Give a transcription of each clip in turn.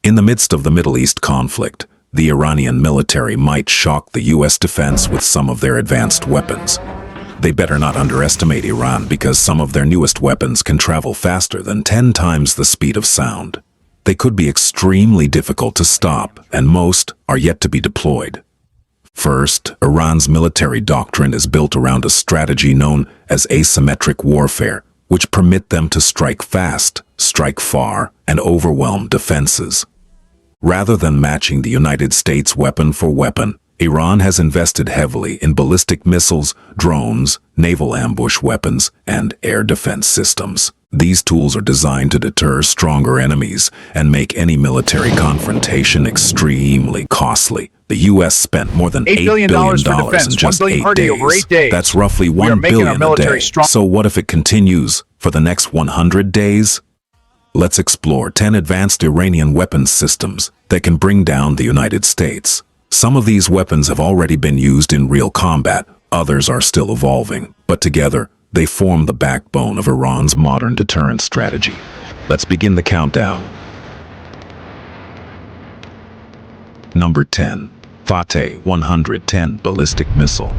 In the midst of the Middle East conflict, the Iranian military might shock the US defense with some of their advanced weapons. They better not underestimate Iran because some of their newest weapons can travel faster than 10 times the speed of sound. They could be extremely difficult to stop, and most are yet to be deployed. First, Iran's military doctrine is built around a strategy known as asymmetric warfare, which permit them to strike fast, strike far, and overwhelm defenses. Rather than matching the United States weapon for weapon, Iran has invested heavily in ballistic missiles, drones, naval ambush weapons, and air defense systems. These tools are designed to deter stronger enemies and make any military confrontation extremely costly. The U.S. spent more than $8 billion in just 8 days. That's roughly $1 billion a day. So what if it continues for the next 100 days? Let's explore 10 advanced Iranian weapons systems that can bring down the United States. Some of these weapons have already been used in real combat, others are still evolving, but together, they form the backbone of Iran's modern deterrence strategy. Let's begin the countdown. Number 10. Fateh 110 Ballistic Missile.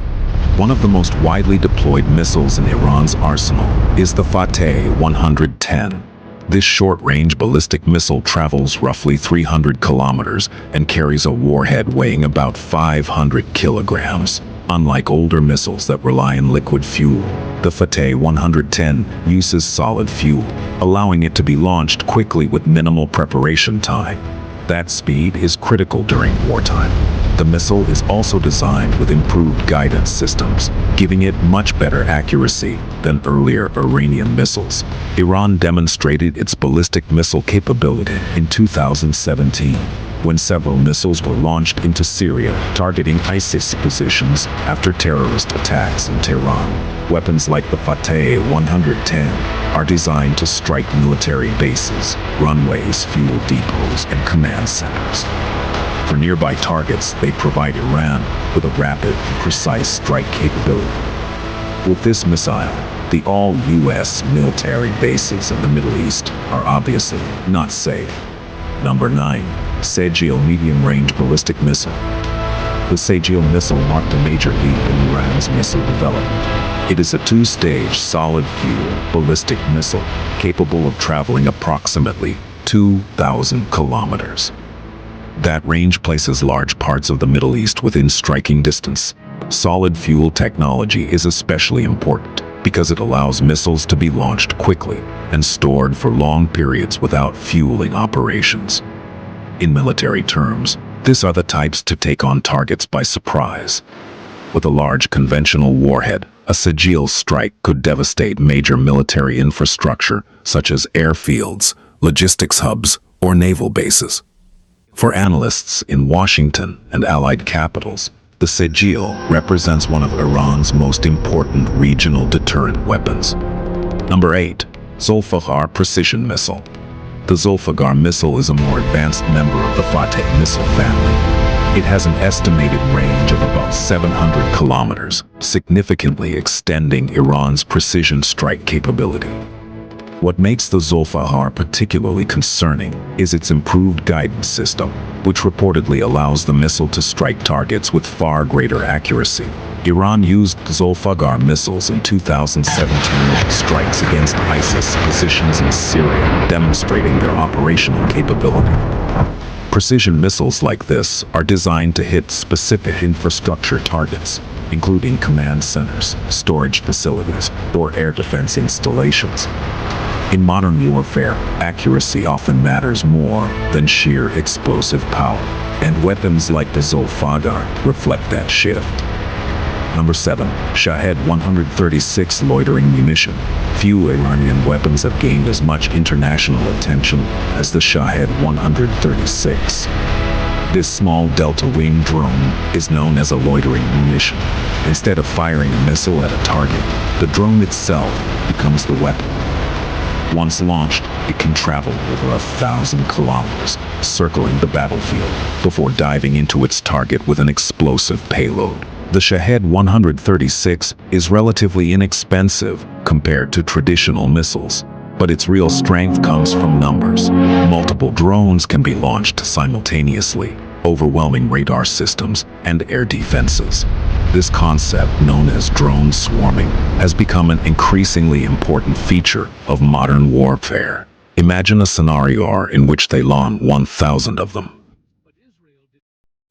One of the most widely deployed missiles in Iran's arsenal is the Fateh 110. This short-range ballistic missile travels roughly 300 kilometers and carries a warhead weighing about 500 kilograms. Unlike older missiles that rely on liquid fuel, the Fateh 110 uses solid fuel, allowing it to be launched quickly with minimal preparation time. That speed is critical during wartime. The missile is also designed with improved guidance systems, giving it much better accuracy than earlier Iranian missiles. Iran demonstrated its ballistic missile capability in 2017, when several missiles were launched into Syria, targeting ISIS positions after terrorist attacks in Tehran. Weapons like the Fateh 110 are designed to strike military bases, runways, fuel depots, and command centers. For nearby targets, they provide Iran with a rapid and precise strike capability. With this missile, the all-US military bases in the Middle East are obviously not safe. Number 9. Sejjil Medium-Range Ballistic Missile. The Sejjil missile marked a major leap in Iran's missile development. It is a two-stage solid-fuel ballistic missile capable of traveling approximately 2,000 kilometers. That range places large parts of the Middle East within striking distance. Solid fuel technology is especially important because it allows missiles to be launched quickly and stored for long periods without fueling operations. In military terms, these are the types to take on targets by surprise. With a large conventional warhead, a Sejjil strike could devastate major military infrastructure such as airfields, logistics hubs, or naval bases. For analysts in Washington and allied capitals, the Sejjil represents one of Iran's most important regional deterrent weapons. Number 8. Zulfiqar Precision Missile. The Zulfiqar missile is a more advanced member of the Fateh missile family. It has an estimated range of about 700 kilometers, significantly extending Iran's precision strike capability. What makes the Zulfiqar particularly concerning is its improved guidance system, which reportedly allows the missile to strike targets with far greater accuracy. Iran used Zulfiqar missiles in 2017 strikes against ISIS positions in Syria, demonstrating their operational capability. Precision missiles like this are designed to hit specific infrastructure targets, including command centers, storage facilities, or air defense installations. In modern warfare, accuracy often matters more than sheer explosive power, and weapons like the Zulfiqar reflect that shift. Number 7. Shahed 136 Loitering Munition. Few Iranian weapons have gained as much international attention as the Shahed 136. This small delta-wing drone is known as a loitering munition. Instead of firing a missile at a target, the drone itself becomes the weapon. Once launched, it can travel over 1,000 kilometers, circling the battlefield, before diving into its target with an explosive payload. The Shahed 136 is relatively inexpensive compared to traditional missiles. But its real strength comes from numbers. Multiple drones can be launched simultaneously, overwhelming radar systems and air defenses. This concept, known as drone swarming, has become an increasingly important feature of modern warfare. Imagine a scenario in which they launch 1,000 of them.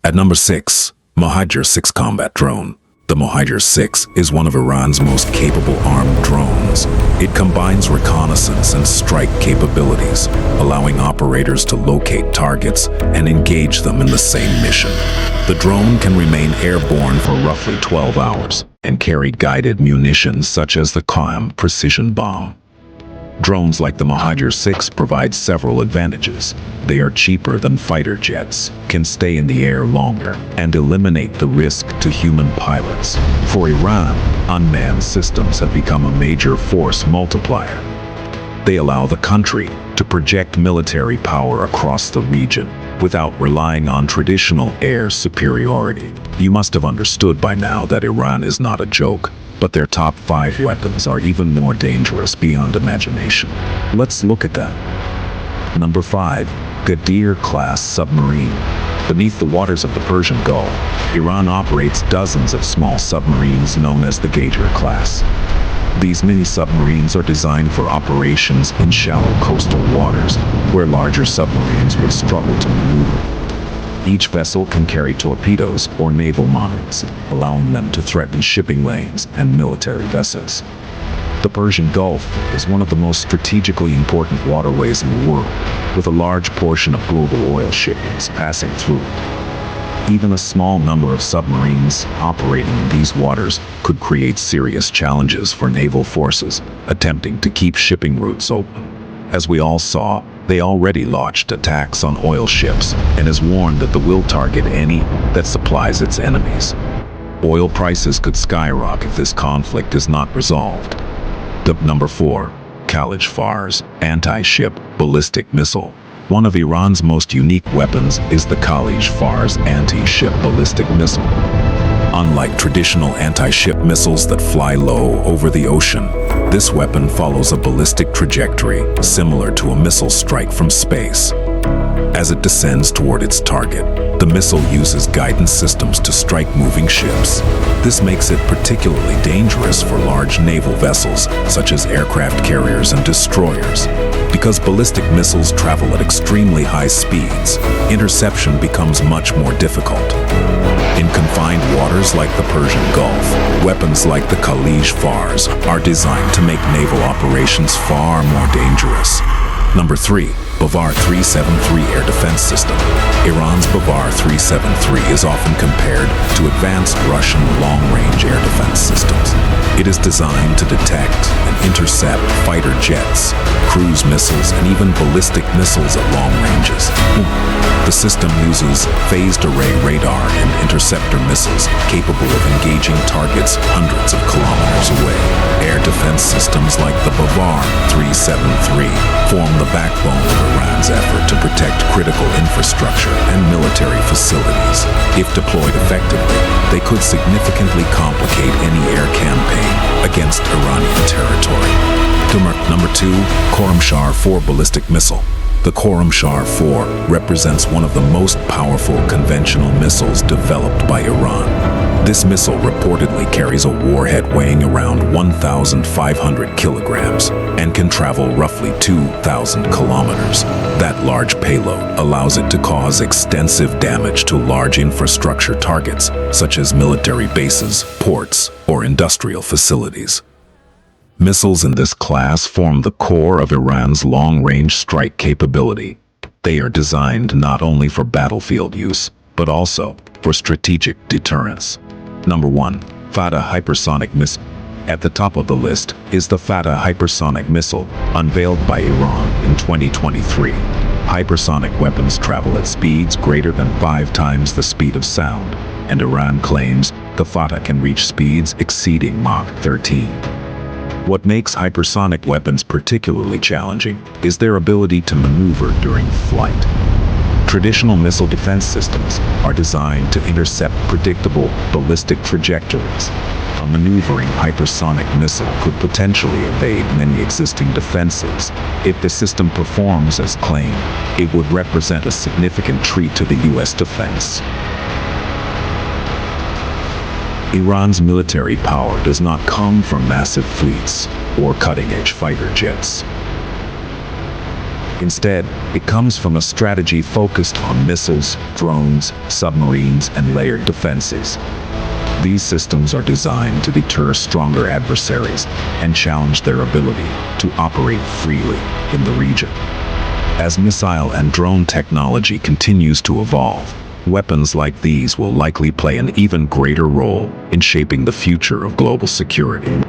At number 6, Mohider 6 combat drone. The Mohider 6 is one of Iran's most capable armed drones. It combines reconnaissance and strike capabilities, allowing operators to locate targets and engage them in the same mission. The drone can remain airborne for roughly 12 hours and carry guided munitions such as the Qam precision bomb. Drones like the Mohider 6 provide several advantages. They are cheaper than fighter jets, can stay in the air longer, and eliminate the risk to human pilots. For Iran, unmanned systems have become a major force multiplier. They allow the country to project military power across the region without relying on traditional air superiority. You must have understood by now that Iran is not a joke, but their top 5 weapons are even more dangerous beyond imagination. Let's look at them. Number 5. Ghadir-class submarine. Beneath the waters of the Persian Gulf, Iran operates dozens of small submarines known as the Ghadir class. These mini-submarines are designed for operations in shallow coastal waters, where larger submarines would struggle to maneuver. Each vessel can carry torpedoes or naval mines, allowing them to threaten shipping lanes and military vessels. The Persian Gulf is one of the most strategically important waterways in the world, with a large portion of global oil shipments passing through it. Even a small number of submarines operating in these waters could create serious challenges for naval forces attempting to keep shipping routes open. As we all saw, they already launched attacks on oil ships and has warned that they will target any that supplies its enemies. Oil prices could skyrocket if this conflict is not resolved. Number 4. Khalij Fars anti-ship ballistic missile. One of Iran's most unique weapons is the Khalij Fars anti-ship ballistic missile. Unlike traditional anti-ship missiles that fly low over the ocean, this weapon follows a ballistic trajectory similar to a missile strike from space. As it descends toward its target, the missile uses guidance systems to strike moving ships. This makes it particularly dangerous for large naval vessels, such as aircraft carriers and destroyers. Because ballistic missiles travel at extremely high speeds, interception becomes much more difficult. In confined waters like the Persian Gulf, weapons like the Khalij Fars are designed to make naval operations far more dangerous. Number 3. Bavar 373 Air Defense System. Iran's Bavar 373 is often compared to advanced Russian long-range air defense systems. It is designed to detect and intercept fighter jets, cruise missiles, and even ballistic missiles at long ranges. The system uses phased array radar and interceptor missiles capable of engaging targets hundreds of kilometers away. Air defense systems like the Bavar 373 form the backbone of Iran's effort to protect critical infrastructure and military facilities. If deployed effectively, they could significantly complicate any air campaign against Iranian territory. Number 2. Khorramshahr 4 ballistic missile. The Khorramshahr 4 represents one of the most powerful conventional missiles developed by Iran. This missile reportedly carries a warhead weighing around 1,500 kilograms and can travel roughly 2,000 kilometers. That large payload allows it to cause extensive damage to large infrastructure targets, such as military bases, ports, or industrial facilities. Missiles in this class form the core of Iran's long-range strike capability. They are designed not only for battlefield use, but also for strategic deterrence. Number 1. Fateh hypersonic missile. At the top of the list is the Fateh hypersonic missile, unveiled by Iran in 2023. Hypersonic weapons travel at speeds greater than 5 times the speed of sound, and Iran claims the Fateh can reach speeds exceeding Mach 13. What makes hypersonic weapons particularly challenging is their ability to maneuver during flight. Traditional missile defense systems are designed to intercept predictable ballistic trajectories. a maneuvering hypersonic missile could potentially evade many existing defenses. If the system performs as claimed, it would represent a significant treat to the U.S. defense. Iran's military power does not come from massive fleets or cutting-edge fighter jets. Instead, it comes from a strategy focused on missiles, drones, submarines, and layered defenses. These systems are designed to deter stronger adversaries and challenge their ability to operate freely in the region. As missile and drone technology continues to evolve, weapons like these will likely play an even greater role in shaping the future of global security.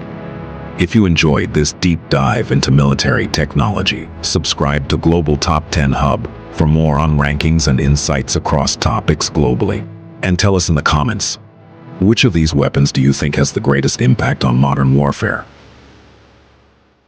If you enjoyed this deep dive into military technology, subscribe to Global Top 10 Hub for more on rankings and insights across topics globally. And tell us in the comments, which of these weapons do you think has the greatest impact on modern warfare?